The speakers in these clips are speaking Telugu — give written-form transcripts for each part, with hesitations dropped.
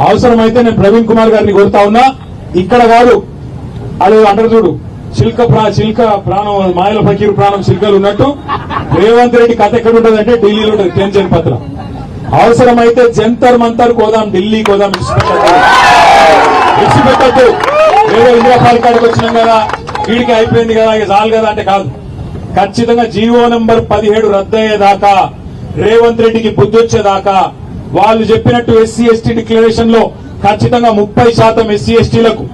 అవసరమైతే నేను ప్రవీణ్ కుమార్ గారిని కోరుతా ఉన్నా, ఇక్కడ కాదు అది అంటారు చూడు, చిల్క ప్రాణం మాయల ఫకీర్ ప్రాణం చిల్కలు ఉన్నట్టు రేవంత్ రెడ్డి కథ ఎక్కడ ఉంటదంటే ఢిల్లీలో ఉంటుంది. టెన్షన్ పత్రం అవసరమైతే జంతర్ మంతర్ కోదాం, ఢిల్లీ కోదాం, విడిచిపెట్టద్దు. ఏదో ఇందిరా పార్క్ కాడికి వచ్చినాం కదా, వీడికి అయిపోయింది కదా, ఇక చాలు కదా అంటే కాదు. ఖచ్చితంగా జీవో నంబర్ 17 రద్దయ్యేదాకా, రేవంత్ రెడ్డికి బుద్ధి వచ్చేదాకా, వాళ్ళు చెప్పినట్టు ఎస్సీ ఎస్టీ డిక్లరేషన్ లో ఖచ్చితంగా 30% ఎస్సీ ఎస్టీలకు,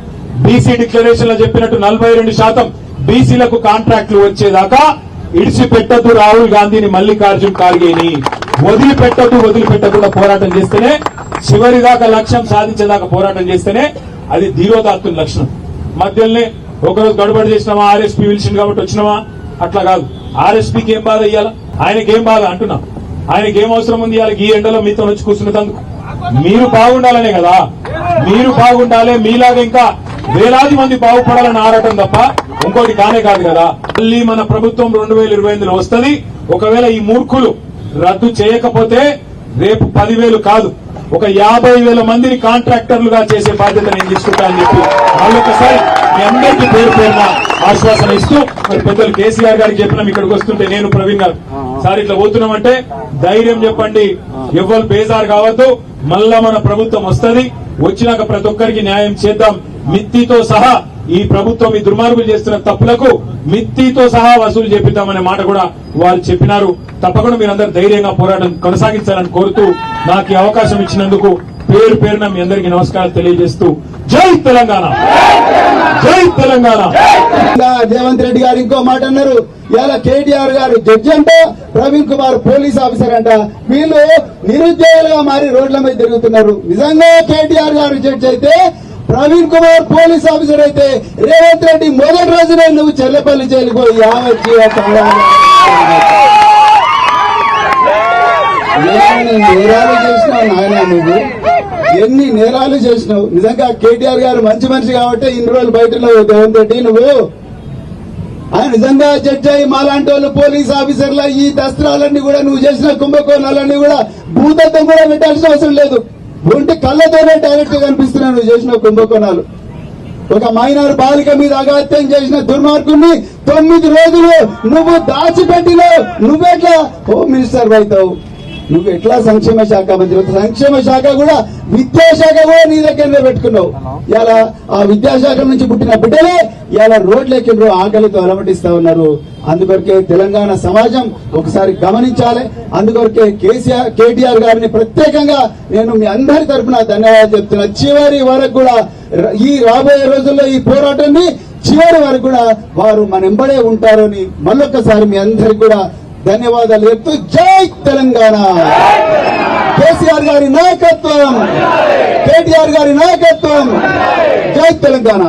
బీసీ డిక్లరేషన్ లో చెప్పినట్టు 42% బీసీలకు కాంట్రాక్టులు వచ్చేదాకా ఇడిచిపెట్టద్దు. రాహుల్ గాంధీని, మల్లికార్జున్ ఖార్గేని వదిలిపెట్టకుండా పోరాటం చేస్తేనే, చివరి దాకా లక్ష్యం సాధించేదాకా పోరాటం చేస్తేనే అది ధీరోదాత్తుని లక్షణం. మధ్యలోనే ఒకరోజు గడబడి చేసినామా, ఆర్ఎస్పీ పిలిచింది కాబట్టి వచ్చినామా, అట్లా కాదు. ఆర్ఎస్పీకి ఏం బాధ ఇయ్యాలా, ఆయనకేం బాధ అంటున్నా, ఆయనకేం అవసరం ఉంది ఇవాళ ఈ ఎండలో మీతో వచ్చి కూర్చున్నందుకు? మీరు బాగుండాలనే కదా, మీరు బాగుండాలి, మీలాగా ఇంకా వేలాది మంది బాగుపడాలని ఆడటం తప్ప ఇంకోటి కానే కాదు కదా. మళ్ళీ మన ప్రభుత్వం 2028లో వస్తుంది. ఒకవేళ ఈ మూర్ఖులు రద్దు చేయకపోతే రేపు 10,000 కాదు, ఒక 50,000 మందిని కాంట్రాక్టర్లుగా చేసే బాధ్యత నేను తీసుకుంటా అని చెప్పి మళ్ళొకసారి మీ అందరికీ పేరు పేరున ఆశ్వాసన ఇస్తూ, మరి పెద్దలు కేసీఆర్ గారికి చెప్పినాం ఇక్కడికి వస్తుంటే, నేను ప్రవీణ్ గారు సార్ ఇట్లా పోతున్నామంటే ధైర్యం చెప్పండి, ఎవ్వరు బేజారు కావద్దు, మళ్ళా మన ప్రభుత్వం వస్తుంది, వచ్చినాక ప్రతి ఒక్కరికి న్యాయం చేద్దాం. మిత్తితో సహా ఈ ప్రభుత్వం ఈ దుర్మార్గులు చేస్తున్న తప్పులకు మిత్తితో సహా వసూలు చేపిద్దామనే మాట కూడా వారు చెప్పినారు. తప్పకుండా మీరందరూ ధైర్యంగా పోరాటం కొనసాగించాలని కోరుతూ, నాకు ఈ అవకాశం ఇచ్చినందుకు పేరు పేరున మీ అందరికీ నమస్కారాలు తెలియజేస్తూ, జై తెలంగాణ, జై తెలంగాణ. రేవంత్ రెడ్డి గారు ఇంకో మాట అన్నారు, ఇలా కేటీఆర్ గారు జడ్జి అంట, ప్రవీణ్ కుమార్ పోలీస్ ఆఫీసర్ అంట, వీళ్ళు నిరుద్యోగులుగా మారి రోడ్ల మీద తిరుగుతున్నారు. నిజంగా కేటీఆర్ గారు జడ్జి అయితే, ప్రవీణ్ కుమార్ పోలీస్ ఆఫీసర్ అయితే, రేవంత్ రెడ్డి మొదటి రోజునే నువ్వు చెల్లపల్లి జైలుకు నేరాలు చేసినావు నాయన, నువ్వు ఎన్ని నేరాలు చేసినావు. నిజంగా కేటీఆర్ గారు మంచి మనిషి కాబట్టి ఇన్ని రోజులు బయటలో రేవంత్ రెడ్డి నువ్వు ఆయన నిజంగా జడ్జి అయ్యి మాలాంటి వాళ్ళు పోలీస్ ఆఫీసర్ల ఈ దస్త్రాలన్నీ కూడా నువ్వు చేసిన కుంభకోణాలన్నీ కూడా భూతత్వం కూడా పెట్టాల్సిన అవసరం లేదు. ఒంటి కళ్ళతోనే డైరెక్ట్ గా కనిపిస్తున్నావు నువ్వు చేసిన కుంభకోణాలు. ఒక మైనర్ బాలిక మీద అగాత్యం చేసిన దుర్మార్గుని 9 రోజులు నువ్వు దాచిపెట్టినావు. నువ్వెట్లా హోమ్ మినిస్టర్ అవుతావు, నువ్వు ఎట్లా సంక్షేమ శాఖ మంత్రి? సంక్షేమ శాఖ కూడా, విద్యాశాఖ కూడా నీ దగ్గరనే పెట్టుకున్నావు. ఇలా ఆ విద్యాశాఖ నుంచి పుట్టిన బిడ్డలే ఇలా రోడ్లెక్కిండ్రు, ఆకలితో అలమటిస్తా ఉన్నారు. అందుకొరకే తెలంగాణ సమాజం ఒకసారి గమనించాలి. అందుకొరకే కేటీఆర్ గారిని ప్రత్యేకంగా నేను మీ అందరి తరఫున ధన్యవాదాలు చెప్తున్నా. చివరి వరకు కూడా ఈ రాబోయే రోజుల్లో ఈ పోరాటాన్ని చివరి వరకు కూడా వారు మన వెంబడే ఉంటారని మళ్ళొక్కసారి మీ అందరికి కూడా ధన్యవాదాలు చెప్తూ, జై తెలంగాణ. కేసీఆర్ గారి నాయకత్వం, కేటీఆర్ గారి నాయకత్వం, జై తెలంగాణ.